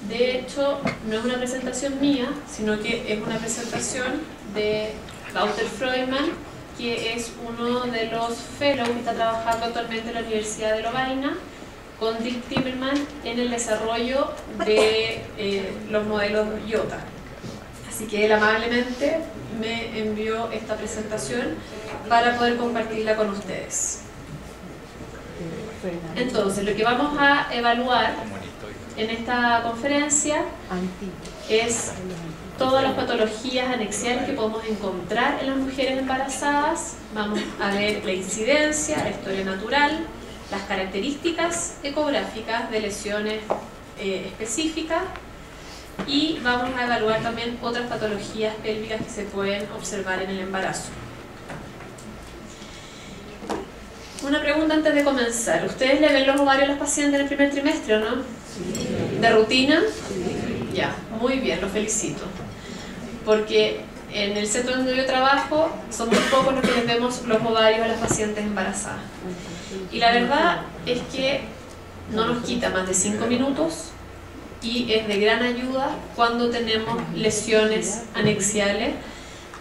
De hecho, no es una presentación mía, sino que es una presentación de Walter Freudmann, que es uno de los fellows que está trabajando actualmente en la Universidad de Lovaina con Dirk Timmerman en el desarrollo de los modelos IOTA. Así que él amablemente me envió esta presentación para poder compartirla con ustedes. Entonces, lo que vamos a evaluar en esta conferencia es todas las patologías anexiales que podemos encontrar en las mujeres embarazadas. Vamos a ver la incidencia, la historia natural, las características ecográficas de lesiones específicas, y vamos a evaluar también otras patologías pélvicas que se pueden observar en el embarazo. Una pregunta antes de comenzar. ¿Ustedes le ven los ovarios a las pacientes en el primer trimestre o no? Sí. ¿De rutina? Sí. Ya, muy bien, los felicito. Porque en el centro donde yo trabajo son muy pocos los que les vemos los ovarios a las pacientes embarazadas. Y la verdad es que no nos quita más de 5 minutos y es de gran ayuda cuando tenemos lesiones anexiales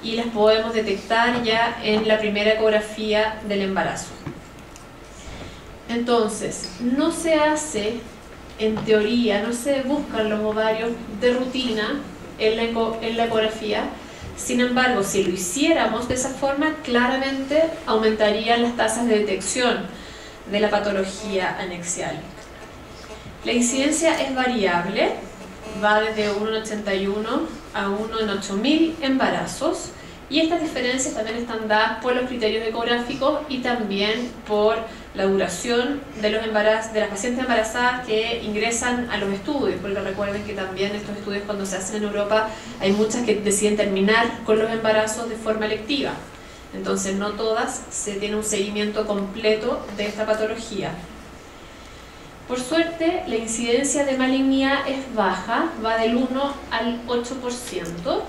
y las podemos detectar ya en la primera ecografía del embarazo. Entonces, no se hace, en teoría, no se buscan los ovarios de rutina en la ecografía. Sin embargo, si lo hiciéramos de esa forma, claramente aumentarían las tasas de detección de la patología anexial. La incidencia es variable, va desde 1 en 81 a 1 en 8000 embarazos, y estas diferencias también están dadas por los criterios ecográficos y también por la duración de los embarazos, de las pacientes embarazadas que ingresan a los estudios, porque recuerden que también estos estudios, cuando se hacen en Europa, hay muchas que deciden terminar con los embarazos de forma electiva. Entonces no todas se tiene un seguimiento completo de esta patología. Por suerte, la incidencia de malignidad es baja, va del 1 al 8%,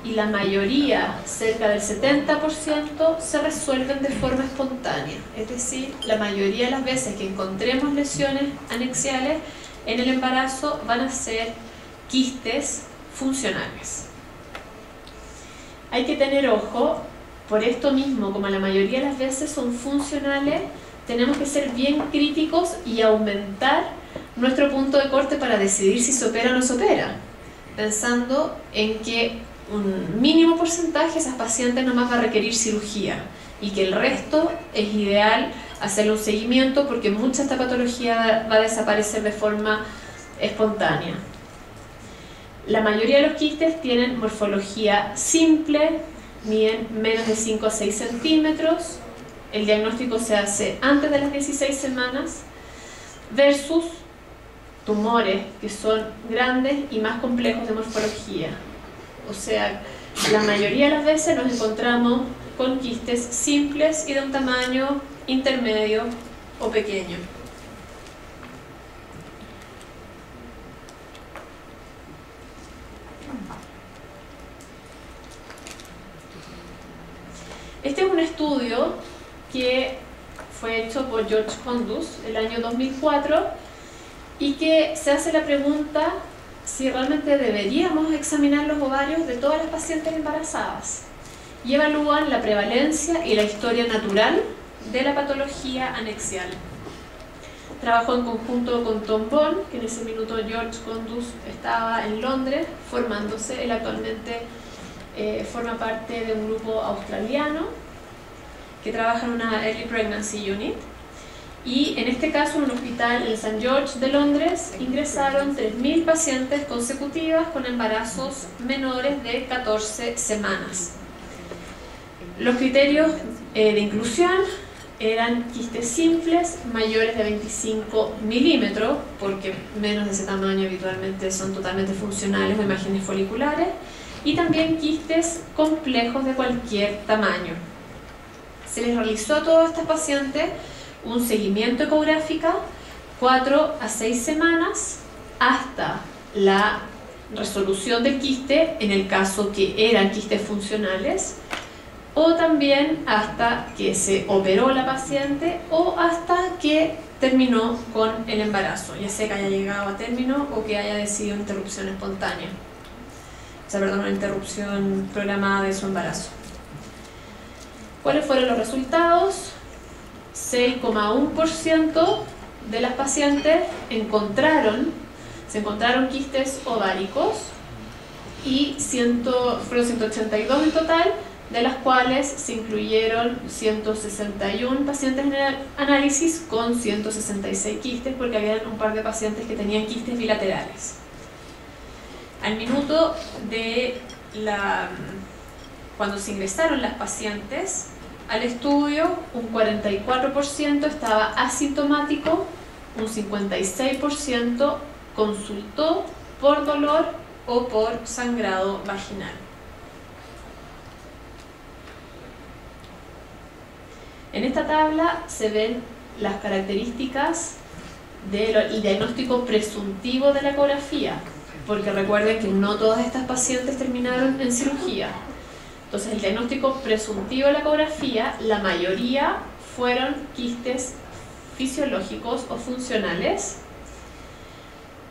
y la mayoría, cerca del 70%, se resuelven de forma espontánea. Es decir, la mayoría de las veces que encontremos lesiones anexiales en el embarazo van a ser quistes funcionales. Hay que tener ojo, por esto mismo, como la mayoría de las veces son funcionales, tenemos que ser bien críticos y aumentar nuestro punto de corte para decidir si se opera o no se opera, pensando en que un mínimo porcentaje de esas pacientes nomás va a requerir cirugía y que el resto es ideal hacerle un seguimiento, porque mucha de esta patología va a desaparecer de forma espontánea. La mayoría de los quistes tienen morfología simple, miden menos de 5 a 6 centímetros, el diagnóstico se hace antes de las 16 semanas, versus tumores que son grandes y más complejos de morfología. O sea, la mayoría de las veces nos encontramos con quistes simples y de un tamaño intermedio o pequeño. Este es un estudio que fue hecho por George Kondus el año 2004 y que se hace la pregunta si realmente deberíamos examinar los ovarios de todas las pacientes embarazadas, y evalúan la prevalencia y la historia natural de la patología anexial. Trabajó en conjunto con Tom Bond, que en ese minuto George Kondus estaba en Londres formándose. Él actualmente forma parte de un grupo australiano que trabaja en una Early Pregnancy Unit. Y en este caso, en un hospital en St. George de Londres, ingresaron 3000 pacientes consecutivas con embarazos menores de 14 semanas. Los criterios de inclusión eran quistes simples mayores de 25 milímetros, porque menos de ese tamaño habitualmente son totalmente funcionales o imágenes foliculares, y también quistes complejos de cualquier tamaño. Se les realizó a todas estas pacientes un seguimiento ecográfico 4 a 6 semanas hasta la resolución del quiste, en el caso que eran quistes funcionales, o también hasta que se operó la paciente o hasta que terminó con el embarazo, ya sea que haya llegado a término o que haya decidido interrupción espontánea. O sea, perdón, una interrupción programada de su embarazo. ¿Cuáles fueron los resultados? 6,1% de las pacientes se encontraron quistes ováricos y fueron 182 en total, de las cuales se incluyeron 161 pacientes en el análisis con 166 quistes, porque había un par de pacientes que tenían quistes bilaterales. Al minuto de cuando se ingresaron las pacientes al estudio, un 44% estaba asintomático, un 56% consultó por dolor o por sangrado vaginal. En esta tabla se ven las características del diagnóstico presuntivo de la ecografía, porque recuerden que no todas estas pacientes terminaron en cirugía. Entonces, el diagnóstico presuntivo de la ecografía, la mayoría fueron quistes fisiológicos o funcionales.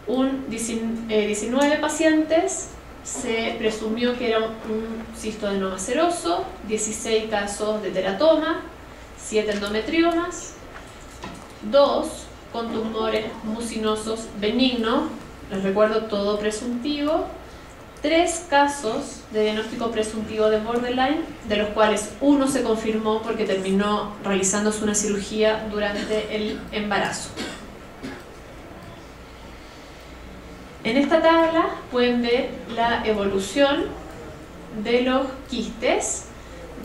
19 pacientes se presumió que era un cistoadenoma seroso, 16 casos de teratoma, 7 endometriomas, 2 con tumores mucinosos benignos, les recuerdo todo presuntivo, 3 casos de diagnóstico presuntivo de borderline, de los cuales uno se confirmó porque terminó realizándose una cirugía durante el embarazo. En esta tabla pueden ver la evolución de los quistes,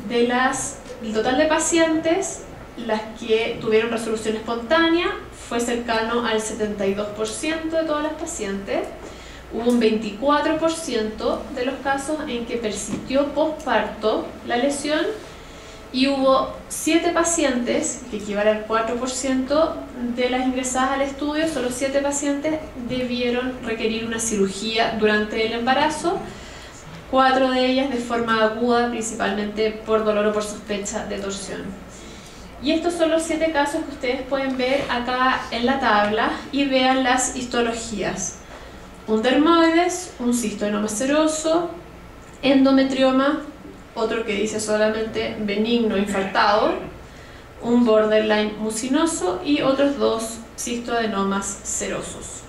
del total de pacientes. Las que tuvieron resolución espontánea fue cercano al 72% de todas las pacientes. Hubo un 24% de los casos en que persistió posparto la lesión y hubo 7 pacientes, que equivale al 4% de las ingresadas al estudio, solo 7 pacientes debieron requerir una cirugía durante el embarazo, 4 de ellas de forma aguda, principalmente por dolor o por sospecha de torsión. Y estos son los 7 casos que ustedes pueden ver acá en la tabla y vean las histologías. Un dermoides, un cistoadenoma seroso, endometrioma, otro que dice solamente benigno infartado, un borderline mucinoso y otros 2 cistoadenomas serosos.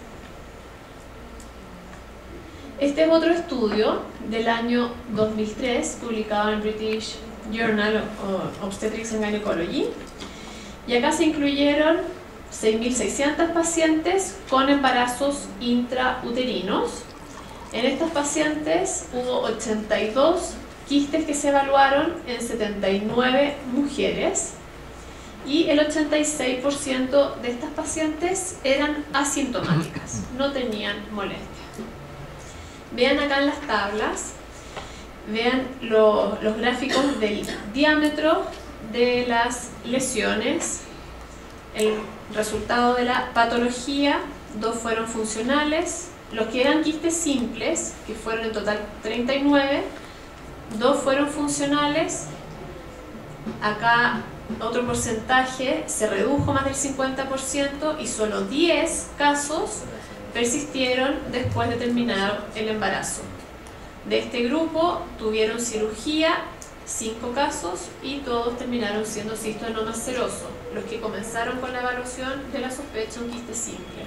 Este es otro estudio del año 2003, publicado en British Journal of Obstetrics and Gynecology, y acá se incluyeron 6.600 pacientes con embarazos intrauterinos. En estos pacientes hubo 82 quistes que se evaluaron en 79 mujeres y el 86% de estas pacientes eran asintomáticas, no tenían molestia. Vean acá en las tablas, vean los gráficos del diámetro de las lesiones, el resultado de la patología. 2 fueron funcionales, los que eran quistes simples, que fueron en total 39, 2 fueron funcionales. Acá otro porcentaje se redujo más del 50% y solo 10 casos persistieron después de terminar el embarazo. De este grupo tuvieron cirugía 5 casos y todos terminaron siendo cistoadenoma seroso, los que comenzaron con la evaluación de la sospecha un quiste simple.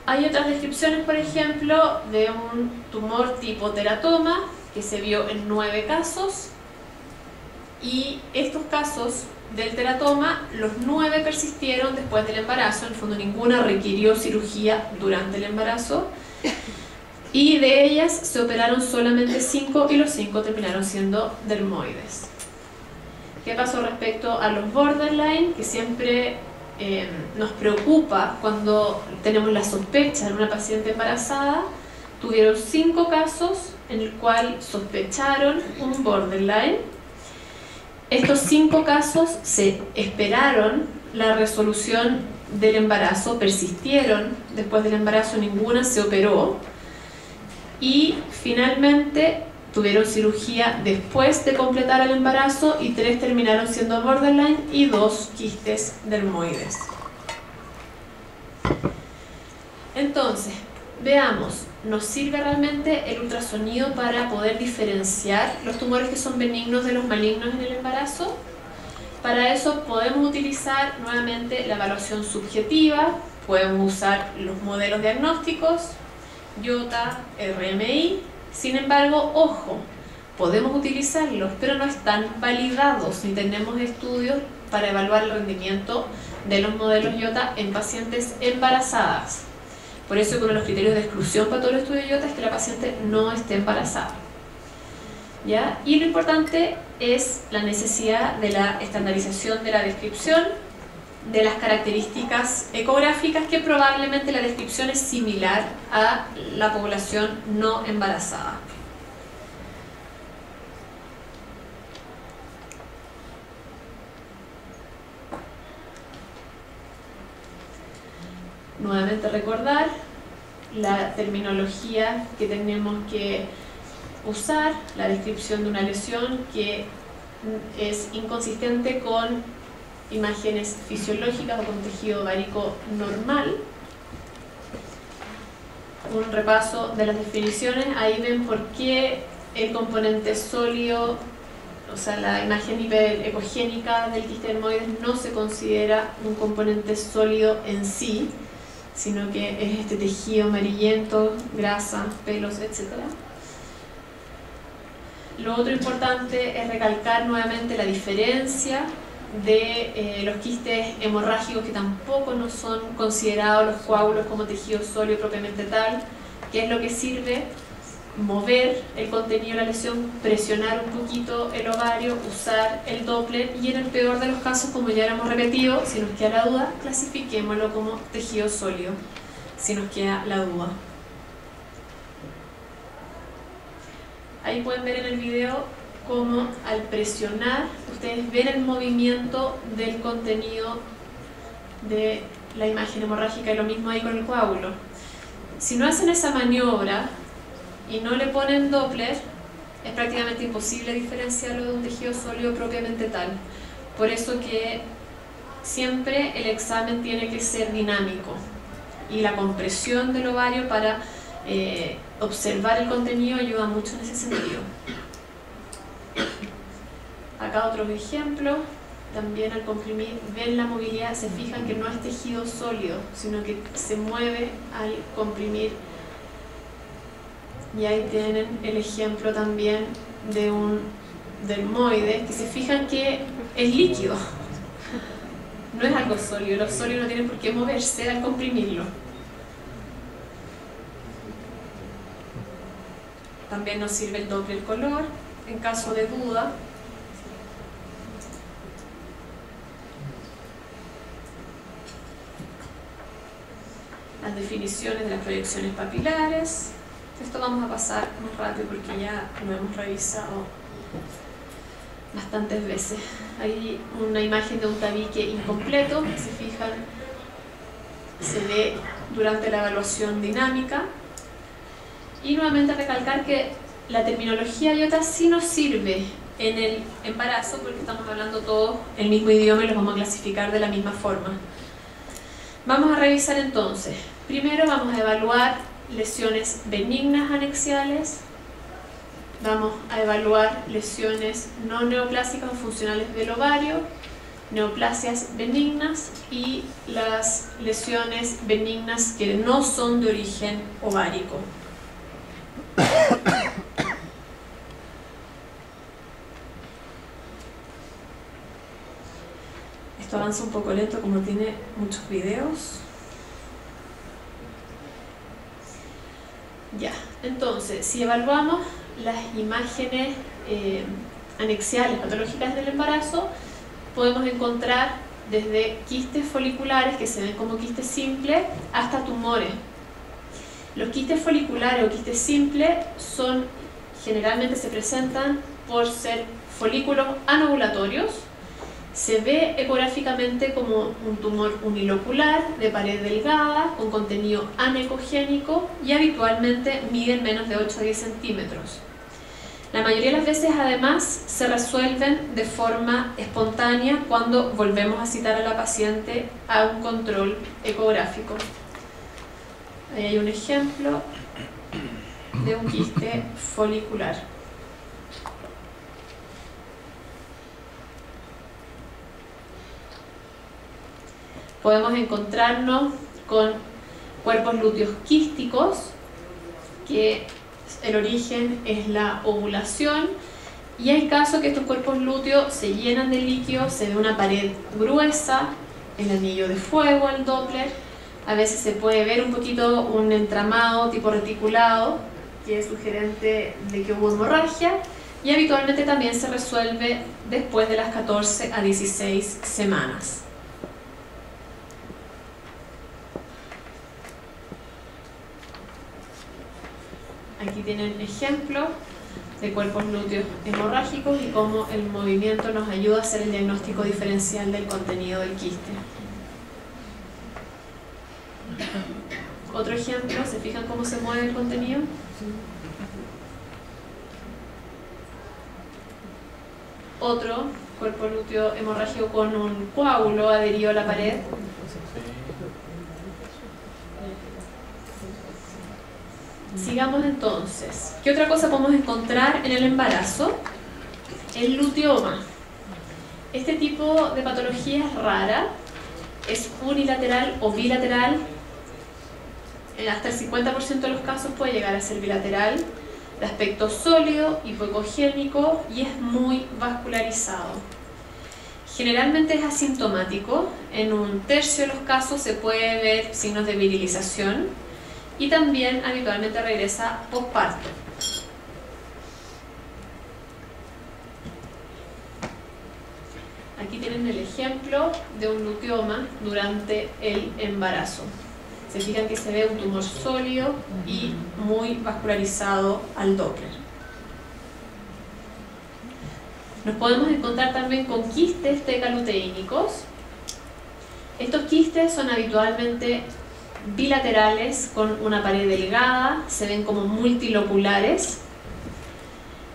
Hay otras descripciones, por ejemplo, de un tumor tipo teratoma que se vio en 9 casos, y estos casos del teratoma, los 9 persistieron después del embarazo. En el fondo ninguna requirió cirugía durante el embarazo, y de ellas se operaron solamente 5 y los 5 terminaron siendo dermoides. ¿Qué pasó respecto a los borderline? Que siempre nos preocupa cuando tenemos la sospecha de una paciente embarazada. Tuvieron 5 casos en el cual sospecharon un borderline. Estos 5 casos se esperaron la resolución del embarazo, persistieron después del embarazo, ninguna se operó, y finalmente tuvieron cirugía después de completar el embarazo y 3 terminaron siendo borderline y 2 quistes dermoides. Entonces, veamos, ¿nos sirve realmente el ultrasonido para poder diferenciar los tumores que son benignos de los malignos en el embarazo? Para eso podemos utilizar nuevamente la evaluación subjetiva, podemos usar los modelos diagnósticos, IOTA, RMI. Sin embargo, ojo, podemos utilizarlos, pero no están validados ni tenemos estudios para evaluar el rendimiento de los modelos IOTA en pacientes embarazadas. Por eso uno de los criterios de exclusión para todo el estudio IOTA es que la paciente no esté embarazada. ¿Ya? Y lo importante es la necesidad de la estandarización de la descripción de las características ecográficas, que probablemente la descripción es similar a la población no embarazada. Nuevamente recordar la terminología que tenemos que usar, la descripción de una lesión que es inconsistente con imágenes fisiológicas o con tejido ovárico normal. Un repaso de las definiciones, ahí ven por qué el componente sólido, o sea, la imagen hiperecogénica del quiste dermoides no se considera un componente sólido en sí, sino que es este tejido amarillento, grasa, pelos, etc. Lo otro importante es recalcar nuevamente la diferencia de los quistes hemorrágicos, que tampoco no son considerados los coágulos como tejido sólido propiamente tal, que es lo que sirve mover el contenido de la lesión, presionar un poquito el ovario, usar el Doppler y en el peor de los casos, como ya lo hemos repetido, si nos queda la duda, clasifiquémoslo como tejido sólido, si nos queda la duda. Ahí pueden ver en el video cómo al presionar ustedes ven el movimiento del contenido de la imagen hemorrágica, y lo mismo ahí con el coágulo. Si no hacen esa maniobra y no le ponen Doppler, es prácticamente imposible diferenciarlo de un tejido sólido propiamente tal. Por eso que siempre el examen tiene que ser dinámico y la compresión del ovario para observar el contenido ayuda mucho en ese sentido. Acá otros ejemplos, también al comprimir ven la movilidad, se fijan que no es tejido sólido, sino que se mueve al comprimir. Y ahí tienen el ejemplo también de un dermoide, que se fijan que es líquido, no es algo sólido, los sólidos no tienen por qué moverse al comprimirlo. También nos sirve el Doppler color en caso de duda. Las definiciones de las proyecciones papilares. Esto vamos a pasar más rápido porque ya lo hemos revisado bastantes veces. Hay una imagen de un tabique incompleto, que se fijan, se ve durante la evaluación dinámica. Y nuevamente recalcar que la terminología IOTA sí nos sirve en el embarazo, porque estamos hablando todos el mismo idioma y los vamos a clasificar de la misma forma. Vamos a revisar entonces. Primero vamos a evaluar lesiones benignas anexiales, vamos a evaluar lesiones no neoplásicas o funcionales del ovario, neoplasias benignas y las lesiones benignas que no son de origen ovárico. Esto avanza un poco lento como tiene muchos videos. Ya, entonces, si evaluamos las imágenes anexiales patológicas del embarazo, podemos encontrar desde quistes foliculares que se ven como quistes simples hasta tumores. Los quistes foliculares o quistes simples generalmente se presentan por ser folículos anovulatorios. Se ve ecográficamente como un tumor unilocular de pared delgada con contenido anecogénico y habitualmente miden menos de 8 a 10 centímetros. La mayoría de las veces además se resuelven de forma espontánea cuando volvemos a citar a la paciente a un control ecográfico. Ahí hay un ejemplo de un quiste folicular. Podemos encontrarnos con cuerpos lúteos quísticos, que el origen es la ovulación, y hay casos que estos cuerpos lúteos se llenan de líquido, se ve una pared gruesa, el anillo de fuego, el Doppler, a veces se puede ver un poquito un entramado tipo reticulado, que es sugerente de que hubo hemorragia, y habitualmente también se resuelve después de las 14 a 16 semanas. Aquí tienen ejemplos de cuerpos lúteos hemorrágicos y cómo el movimiento nos ayuda a hacer el diagnóstico diferencial del contenido del quiste. Otro ejemplo, ¿se fijan cómo se mueve el contenido? Otro cuerpo lúteo hemorrágico con un coágulo adherido a la pared. Sigamos entonces. ¿Qué otra cosa podemos encontrar en el embarazo? El luteoma. Este tipo de patología es rara, es unilateral o bilateral. Hasta el 50% de los casos puede llegar a ser bilateral, de aspecto sólido, hipoecogénico y es muy vascularizado. Generalmente es asintomático, en un tercio de los casos se puede ver signos de virilización y también habitualmente regresa posparto. Aquí tienen el ejemplo de un luteoma durante el embarazo. Se fijan que se ve un tumor sólido y muy vascularizado al Doppler. Nos podemos encontrar también con quistes tecaluteínicos. Estos quistes son habitualmente bilaterales con una pared delgada, se ven como multiloculares.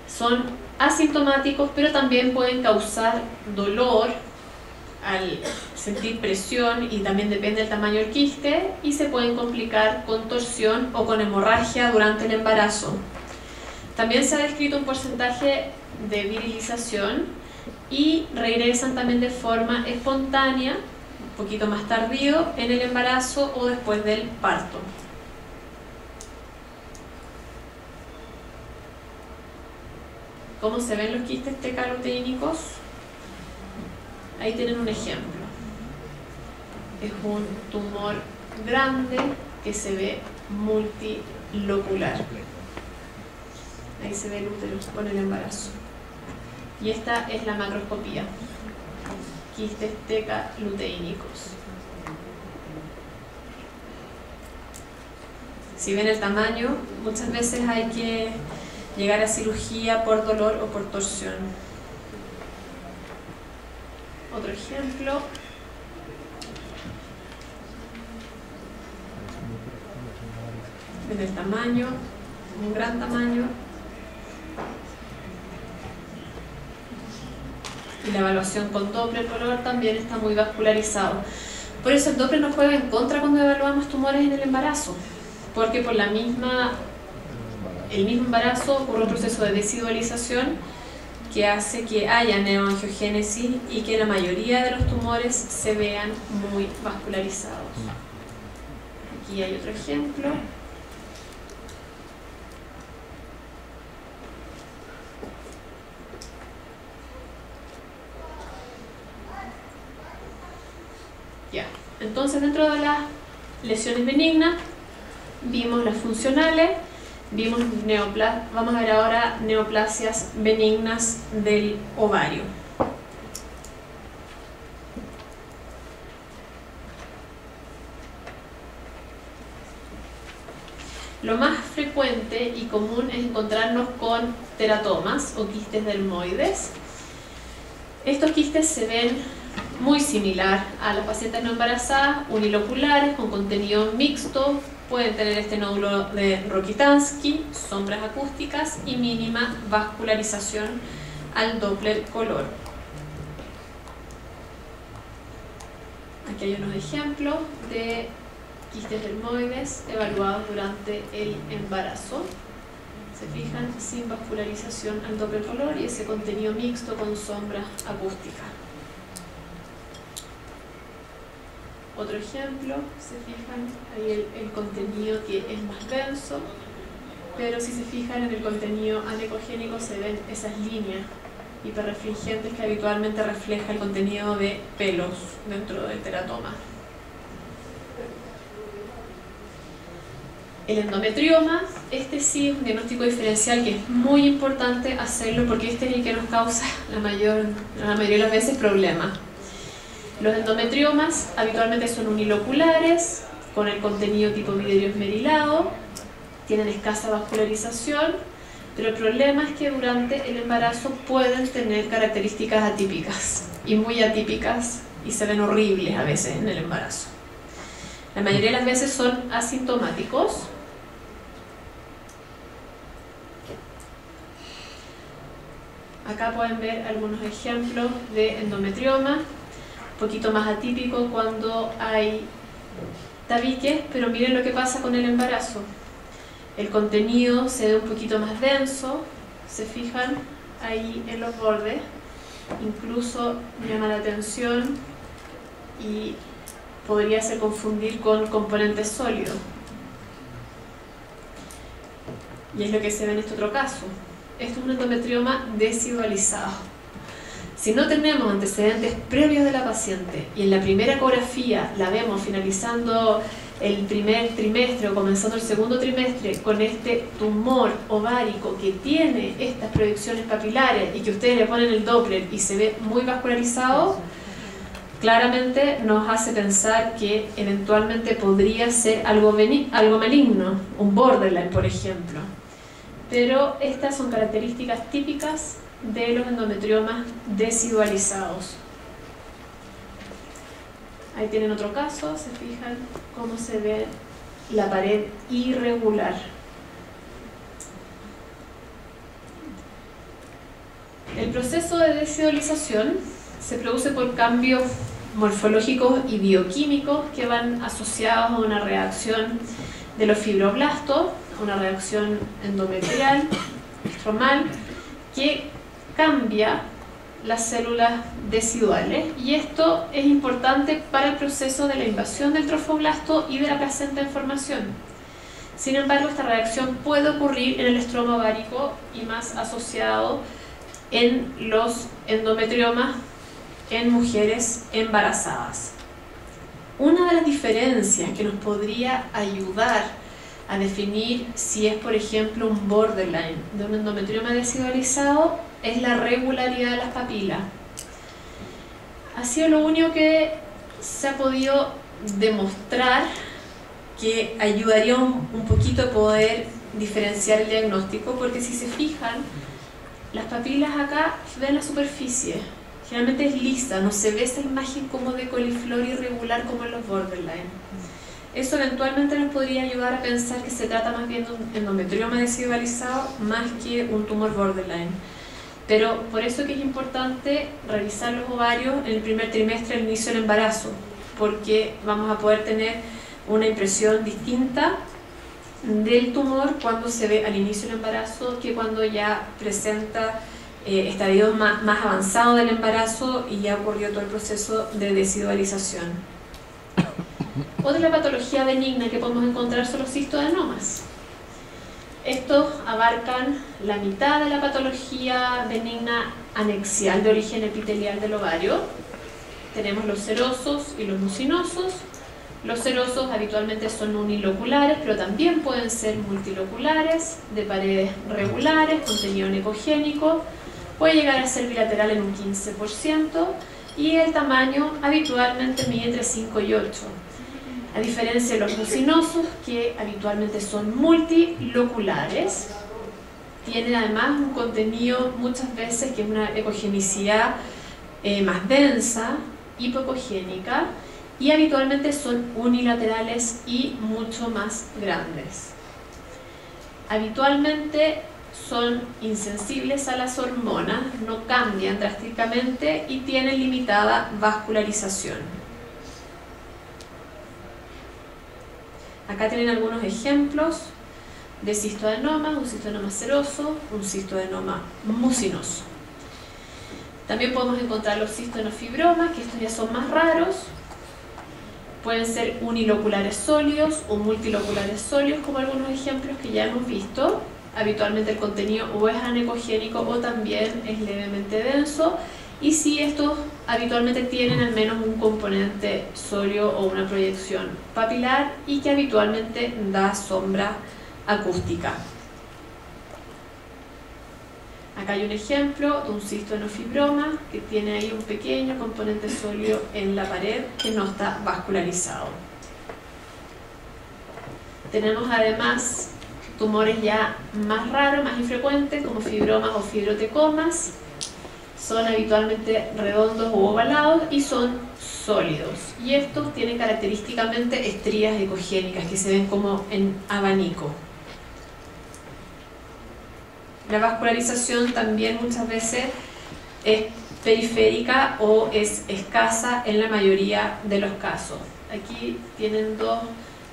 Son asintomáticos, pero también pueden causar dolor al sentir presión y también depende del tamaño del quiste y se pueden complicar con torsión o con hemorragia durante el embarazo. También se ha descrito un porcentaje de virilización y regresan también de forma espontánea, un poquito más tardío en el embarazo o después del parto. ¿Cómo se ven los quistes tecaluteínicos? Ahí tienen un ejemplo. Es un tumor grande que se ve multilocular. Ahí se ve el útero con el embarazo. Y esta es la macroscopía. Quistes tecaluteínicos. Si ven el tamaño, muchas veces hay que llegar a cirugía por dolor o por torsión. Otro ejemplo. Ven el tamaño, un gran tamaño. Y la evaluación con Doppler color también está muy vascularizado. Por eso el Doppler nos juega en contra cuando evaluamos tumores en el embarazo, porque por el mismo embarazo ocurre un proceso de desidualización que hace que haya neoangiogénesis y que la mayoría de los tumores se vean muy vascularizados. Aquí hay otro ejemplo. Ya, entonces dentro de las lesiones benignas vimos las funcionales, vimos vamos a ver ahora neoplasias benignas del ovario. Lo más frecuente y común es encontrarnos con teratomas o quistes dermoides. Estos quistes se ven muy similar a las pacientes no embarazadas, uniloculares, con contenido mixto, pueden tener este nódulo de Rokitansky, sombras acústicas y mínima vascularización al Doppler color. Aquí hay unos ejemplos de quistes dermoides evaluados durante el embarazo. Se fijan, sin vascularización al Doppler color y ese contenido mixto con sombra acústica. Otro ejemplo, se fijan, ahí el contenido que es más denso, pero si se fijan en el contenido anecogénico se ven esas líneas hiperrefringentes que habitualmente refleja el contenido de pelos dentro del teratoma. El endometrioma, este sí es un diagnóstico diferencial que es muy importante hacerlo porque este es el que nos causa la mayoría de las veces problemas. Los endometriomas habitualmente son uniloculares, con el contenido tipo vidrio esmerilado, tienen escasa vascularización, pero el problema es que durante el embarazo pueden tener características atípicas, y muy atípicas, y se ven horribles a veces en el embarazo. La mayoría de las veces son asintomáticos. Acá pueden ver algunos ejemplos de endometrioma, un poquito más atípico cuando hay tabiques, pero miren lo que pasa con el embarazo. El contenido se ve un poquito más denso, se fijan ahí en los bordes, incluso llama la atención y podría ser confundir con componentes sólidos. Y es lo que se ve en este otro caso. Esto es un endometrioma desidualizado. Si no tenemos antecedentes previos de la paciente y en la primera ecografía la vemos finalizando el primer trimestre o comenzando el segundo trimestre con este tumor ovárico que tiene estas proyecciones papilares y que ustedes le ponen el Doppler y se ve muy vascularizado, claramente nos hace pensar que eventualmente podría ser algo maligno, un borderline por ejemplo. Pero estas son características típicas de los endometriomas desidualizados. Ahí tienen otro caso, se fijan cómo se ve la pared irregular. El proceso de desidualización se produce por cambios morfológicos y bioquímicos que van asociados a una reacción de los fibroblastos, a una reacción endometrial, estromal, que cambia las células deciduales, y esto es importante para el proceso de la invasión del trofoblasto y de la placenta en formación. Sin embargo, esta reacción puede ocurrir en el estroma ovárico y más asociado en los endometriomas en mujeres embarazadas. Una de las diferencias que nos podría ayudar a definir si es, por ejemplo, un borderline de un endometrioma desidualizado es la regularidad de las papilas. Ha sido lo único que se ha podido demostrar que ayudaría un poquito a poder diferenciar el diagnóstico, porque si se fijan, las papilas acá ven la superficie, generalmente es lisa, no se ve esa imagen como de coliflor irregular como en los borderline. Eso eventualmente nos podría ayudar a pensar que se trata más bien de un endometrioma desidualizado más que un tumor borderline. Pero por eso que es importante revisar los ovarios en el primer trimestre al inicio del embarazo, porque vamos a poder tener una impresión distinta del tumor cuando se ve al inicio del embarazo que cuando ya presenta estadios más avanzados del embarazo y ya ocurrió todo el proceso de desidualización. Otra patología benigna que podemos encontrar son los cistodenomas. Estos abarcan la mitad de la patología benigna anexial de origen epitelial del ovario. Tenemos los serosos y los mucinosos. Los serosos habitualmente son uniloculares, pero también pueden ser multiloculares, de paredes regulares, contenido necogénico. Puede llegar a ser bilateral en un 15% y el tamaño habitualmente mide entre 5 y 8. A diferencia de los mucinosos, que habitualmente son multiloculares, tienen además un contenido muchas veces que es una ecogenicidad más densa, hipocogénica, y habitualmente son unilaterales y mucho más grandes. Habitualmente son insensibles a las hormonas, no cambian drásticamente y tienen limitada vascularización. Acá tienen algunos ejemplos de cistoadenomas, un cistoadenoma seroso, un cistoadenoma mucinoso. También podemos encontrar los cistoadenofibromas, que estos ya son más raros. Pueden ser uniloculares sólidos o multiloculares sólidos, como algunos ejemplos que ya hemos visto. Habitualmente el contenido o es anecogénico o también es levemente denso. Y si estos habitualmente tienen al menos un componente sólido o una proyección papilar y que habitualmente da sombra acústica. Acá hay un ejemplo de un cistoadenofibroma que tiene ahí un pequeño componente sólido en la pared que no está vascularizado. Tenemos además tumores ya más raros, más infrecuentes, como fibromas o fibrotecomas. Son habitualmente redondos o ovalados y son sólidos. Y estos tienen característicamente estrías ecogénicas que se ven como en abanico. La vascularización también muchas veces es periférica o es escasa en la mayoría de los casos. Aquí tienen dos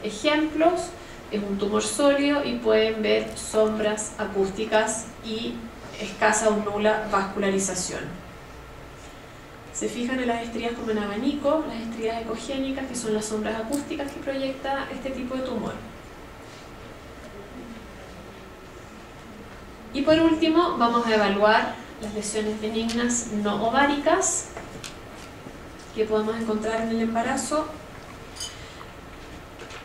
ejemplos. Es un tumor sólido y pueden ver sombras acústicas y escasa o nula vascularización. Se fijan en las estrías como en abanico, las estrías ecogénicas, que son las sombras acústicas que proyecta este tipo de tumor. Y por último vamos a evaluar las lesiones benignas no ováricas que podemos encontrar en el embarazo.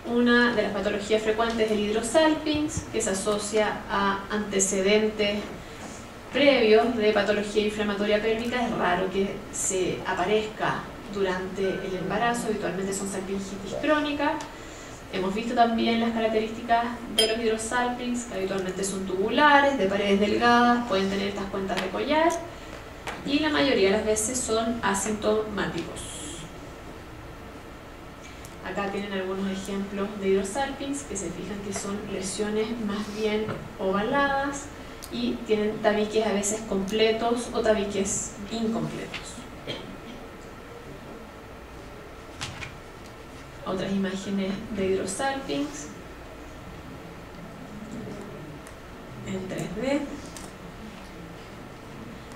Una de las patologías frecuentes es el hidrosalpinx, que se asocia a antecedentes previos de patología inflamatoria pélvica. Es raro que se aparezca durante el embarazo, habitualmente son salpingitis crónica. Hemos visto también las características de los hidrosalpinx, que habitualmente son tubulares, de paredes delgadas, pueden tener estas cuentas de collar y la mayoría de las veces son asintomáticos. Acá tienen algunos ejemplos de hidrosalpinx que se fijan que son lesiones más bien ovaladas y tienen tabiques a veces completos o tabiques incompletos. Otras imágenes de hidrosalpinx en 3D.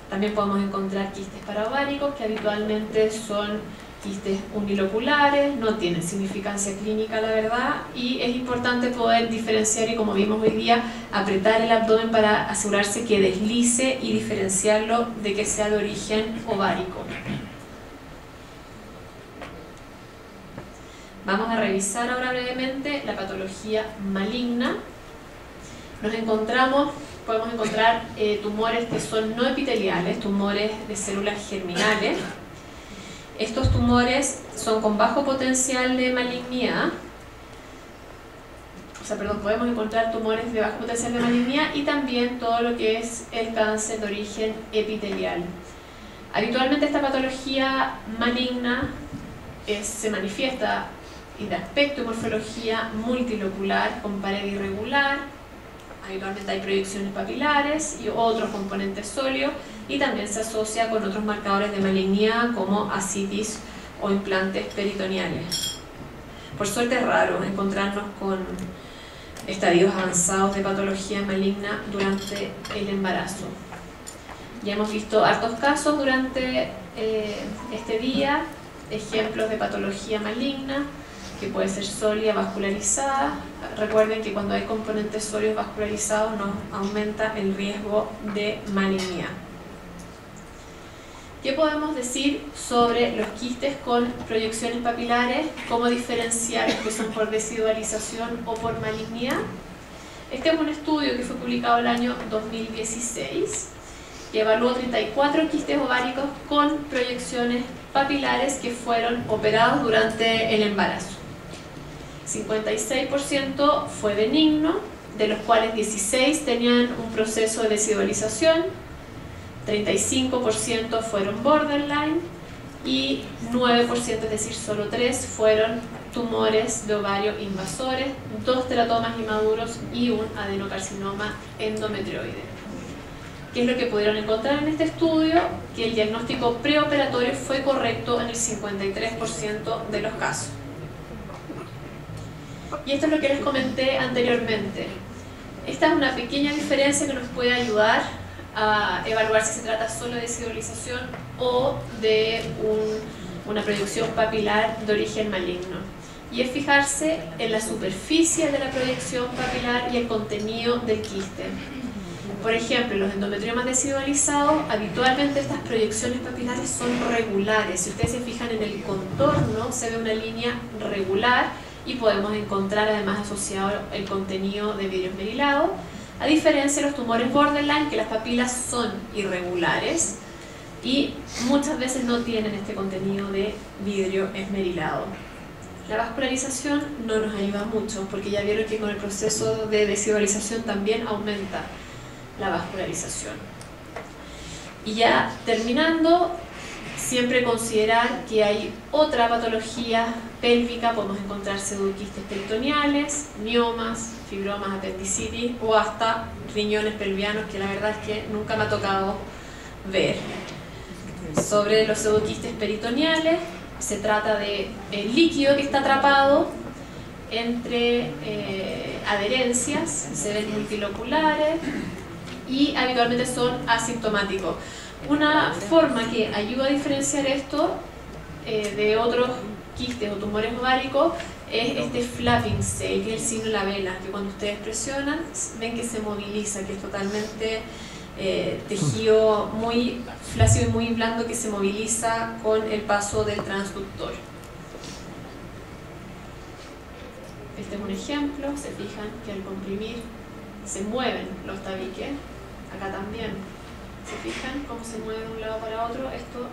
También podemos encontrar quistes paraováricos, que habitualmente son quistes uniloculares, no tienen significancia clínica, la verdad, y es importante poder diferenciar y, como vimos hoy día, apretar el abdomen para asegurarse que deslice y diferenciarlo de que sea de origen ovárico. Vamos a revisar ahora brevemente la patología maligna. Podemos encontrar tumores que son no epiteliales, tumores de células germinales. Estos tumores son con bajo potencial de malignidad. Podemos encontrar tumores de bajo potencial de malignidad y también todo lo que es el cáncer de origen epitelial. Habitualmente esta patología maligna se manifiesta de aspecto y morfología multilocular con pared irregular. Habitualmente hay proyecciones papilares y otros componentes sólidos, y también se asocia con otros marcadores de malignidad como ascitis o implantes peritoneales. Por suerte es raro encontrarnos con estadios avanzados de patología maligna durante el embarazo. Ya hemos visto hartos casos durante este día, ejemplos de patología maligna que puede ser sólida, vascularizada. Recuerden que cuando hay componentes sólidos vascularizados nos aumenta el riesgo de malignidad. ¿Qué podemos decir sobre los quistes con proyecciones papilares? ¿Cómo diferenciar los que son por desidualización o por malignidad? Este es un estudio que fue publicado el año 2016 que evaluó 34 quistes ováricos con proyecciones papilares que fueron operados durante el embarazo. 56% fue benigno, de los cuales 16 tenían un proceso de desidualización, 35% fueron borderline y 9%, es decir, solo 3, fueron tumores de ovario invasores, 2 teratomas inmaduros y un adenocarcinoma endometrioide. ¿Qué es lo que pudieron encontrar en este estudio? Que el diagnóstico preoperatorio fue correcto en el 53% de los casos. Y esto es lo que les comenté anteriormente. Esta es una pequeña diferencia que nos puede ayudar a evaluar si se trata solo de deshidrolización o de una proyección papilar de origen maligno. Y es fijarse en la superficie de la proyección papilar y el contenido del quiste. Por ejemplo, los endometriomas deshidrolizados, habitualmente estas proyecciones papilares son regulares. Si ustedes se fijan en el contorno, se ve una línea regular y podemos encontrar además asociado el contenido de vidrio esmerilado, a diferencia de los tumores borderline, que las papilas son irregulares y muchas veces no tienen este contenido de vidrio esmerilado. La vascularización no nos ayuda mucho, porque ya vieron que con el proceso de deshidrolización también aumenta la vascularización. Y ya terminando, siempre considerar que hay otra patología pélvica, podemos encontrar pseudoquistes peritoneales, miomas, fibromas, apendicitis o hasta riñones pelvianos, que la verdad es que nunca me ha tocado ver. Sobre los pseudoquistes peritoneales, se trata de líquido que está atrapado entre adherencias, se ven multiloculares y habitualmente son asintomáticos. Una forma que ayuda a diferenciar esto de otros quistes o tumores ováricos es este flapping cell, que es el signo de la vela, que cuando ustedes presionan ven que se moviliza, que es totalmente tejido muy flácido y muy blando que se moviliza con el paso del transductor. Este es un ejemplo, se fijan que al comprimir se mueven los tabiques, acá también. ¿Se fijan cómo se mueve de un lado para otro? Esto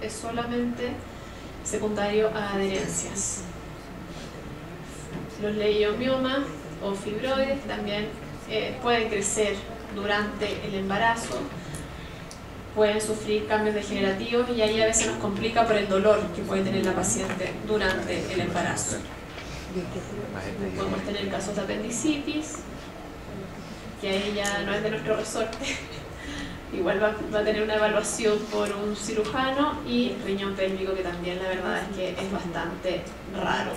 es solamente secundario a adherencias. Los leiomiomas o fibroides también pueden crecer durante el embarazo, pueden sufrir cambios degenerativos y ahí a veces nos complica por el dolor que puede tener la paciente durante el embarazo. Podemos tener casos de apendicitis, que ahí ya no es de nuestro resorte. Igual va a tener una evaluación por un cirujano, y riñón pélvico, que también la verdad es que es bastante raro.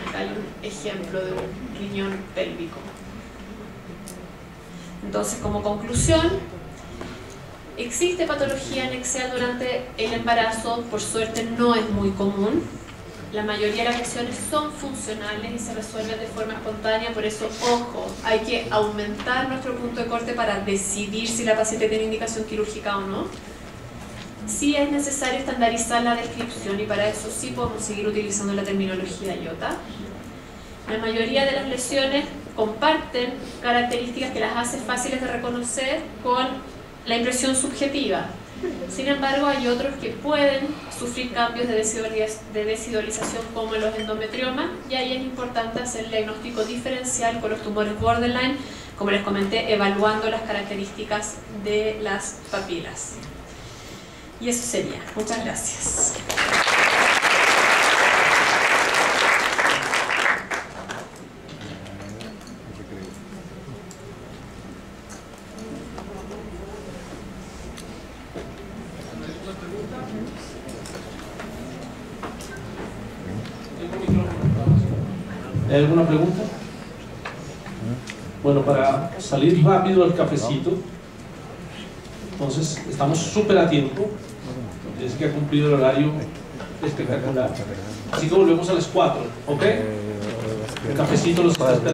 Acá hay un ejemplo de un riñón pélvico. Entonces, como conclusión, existe patología anexial durante el embarazo, por suerte no es muy común. La mayoría de las lesiones son funcionales y se resuelven de forma espontánea, por eso, ojo, hay que aumentar nuestro punto de corte para decidir si la paciente tiene indicación quirúrgica o no. Sí es necesario estandarizar la descripción y para eso sí podemos seguir utilizando la terminología IOTA. La mayoría de las lesiones comparten características que las hace fáciles de reconocer con la impresión subjetiva. Sin embargo, hay otros que pueden sufrir cambios de deshidrolización, como los endometriomas, y ahí es importante hacer el diagnóstico diferencial con los tumores borderline, como les comenté, evaluando las características de las papilas. Y eso sería. Muchas gracias. ¿Hay alguna pregunta? Bueno, para salir rápido al cafecito, entonces estamos súper a tiempo, es que ha cumplido el horario espectacular, así que volvemos a las 4, ¿ok? El cafecito los está esperando.